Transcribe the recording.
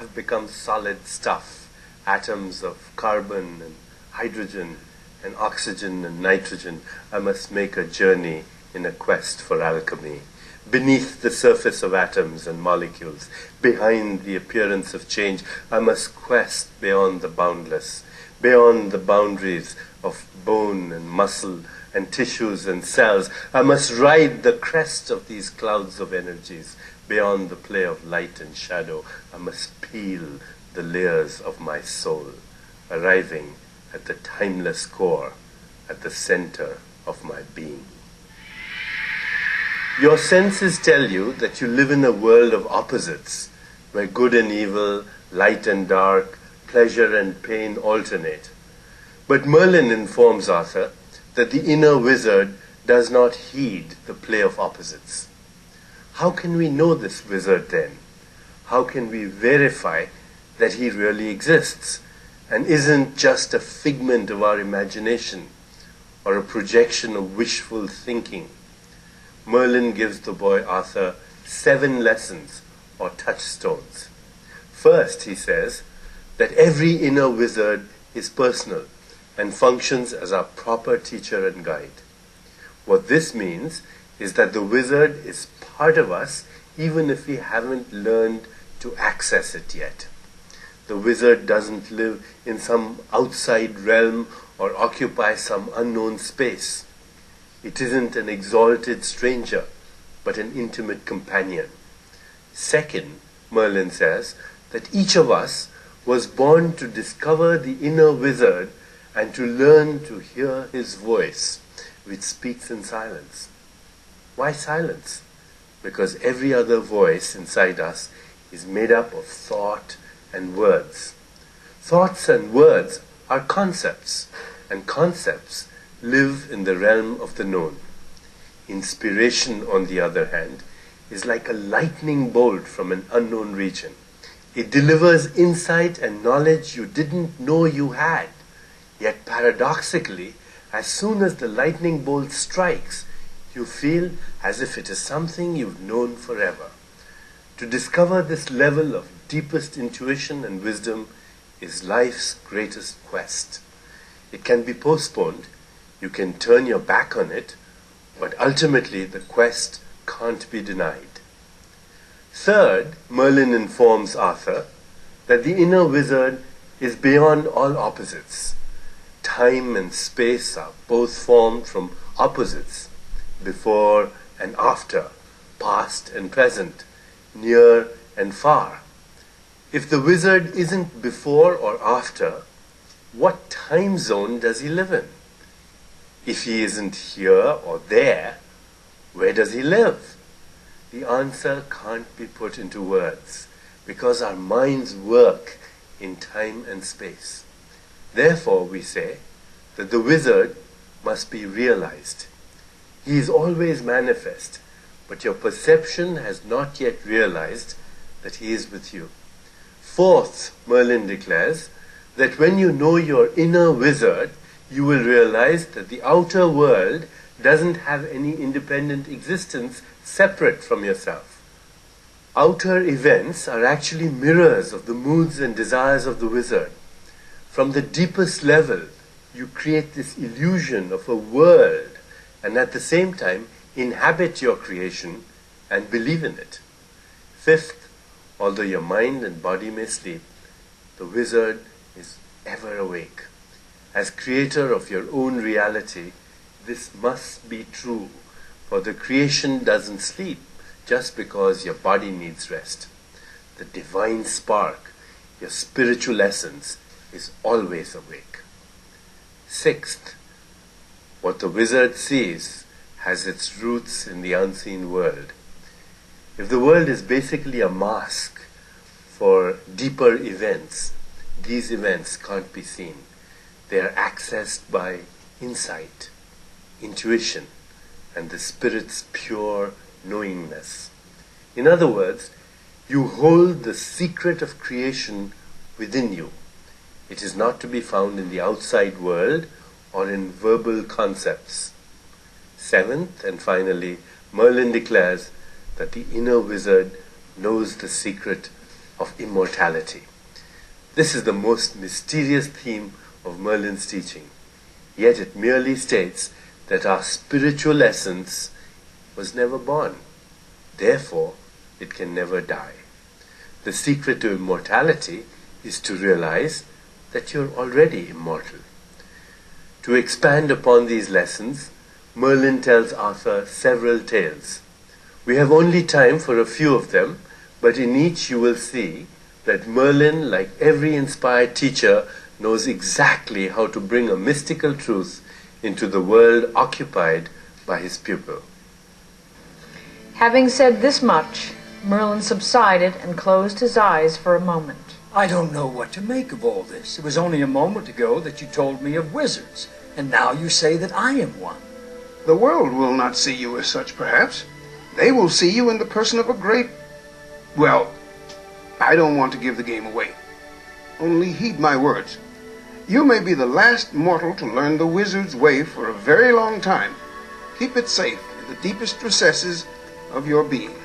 have become solid stuff, atoms of carbon and hydrogen and oxygen and nitrogen, I must make a journey in a quest for alchemy. Beneath the surface of atoms and molecules, behind the appearance of change, I must quest beyond the boundless, beyond the boundaries of bone and muscle and tissues and cells. I must ride the crest of these clouds of energies, beyond the play of light and shadow. I must peel the layers of my soul, arriving at the timeless core, at the center of my being. Your senses tell you that you live in a world of opposites, where good and evil, light and dark, pleasure and pain alternate. But Merlin informs Arthur that the inner wizard does not heed the play of opposites. How can we know this wizard then? How can we verify that he really exists and isn't just a figment of our imagination or a projection of wishful thinking? Merlin gives the boy Arthur 7 lessons or touchstones. First, he says that every inner wizard is personal and functions as our proper teacher and guide. What this means is that the wizard is part of us even if we haven't learned to access it yet. The wizard doesn't live in some outside realm or occupy some unknown space. It isn't an exalted stranger, but an intimate companion. Second, Merlin says that each of us was born to discover the inner wizard and to learn to hear his voice, which speaks in silence. Why silence? Because every other voice inside us is made up of thought and words. Thoughts and words are concepts, and concepts live in the realm of the known. Inspiration, on the other hand, is like a lightning bolt from an unknown region. It delivers insight and knowledge you didn't know you had. Yet paradoxically, as soon as the lightning bolt strikes, you feel as if it is something you've known forever. To discover this level of deepest intuition and wisdom is life's greatest quest. It can be postponed, you can turn your back on it, but ultimately the quest can't be denied. Third, Merlin informs Arthur that the inner wizard is beyond all opposites. Time and space are both formed from opposites, before and after, past and present, near and far. If the wizard isn't before or after, what time zone does he live in? If he isn't here or there, where does he live? The answer can't be put into words, because our minds work in time and space. Therefore, we say that the wizard must be realized. He is always manifest, but your perception has not yet realized that he is with you. Fourth, Merlin declares that when you know your inner wizard, you will realize that the outer world doesn't have any independent existence separate from yourself. Outer events are actually mirrors of the moods and desires of the wizard. From the deepest level, you create this illusion of a world and at the same time inhabit your creation and believe in it. Fifth, although your mind and body may sleep, the wizard is ever awake. As creator of your own reality, this must be true, for the creation doesn't sleep just because your body needs rest. The divine spark, your spiritual essence, is always awake. Sixth, what the wizard sees has its roots in the unseen world. If the world is basically a mask for deeper events, these events can't be seen. They are accessed by insight, intuition, and the Spirit's pure knowingness. In other words, you hold the secret of creation within you. It is not to be found in the outside world or in verbal concepts. Seventh, and finally, Merlin declares that the inner wizard knows the secret of immortality. This is the most mysterious theme of Merlin's teaching, yet it merely states that our spiritual essence was never born. Therefore, it can never die. The secret to immortality is to realize that you're already immortal. To expand upon these lessons, Merlin tells Arthur several tales. We have only time for a few of them, but in each you will see that Merlin, like every inspired teacher, knows exactly how to bring a mystical truth into the world occupied by his pupil. Having said this much, Merlin subsided and closed his eyes for a moment. I don't know what to make of all this. It was only a moment ago that you told me of wizards, and now you say that I am one. The world will not see you as such, perhaps. They will see you in the person of a great... Well, I don't want to give the game away. Only heed my words. You may be the last mortal to learn the wizard's way for a very long time. Keep it safe in the deepest recesses of your being.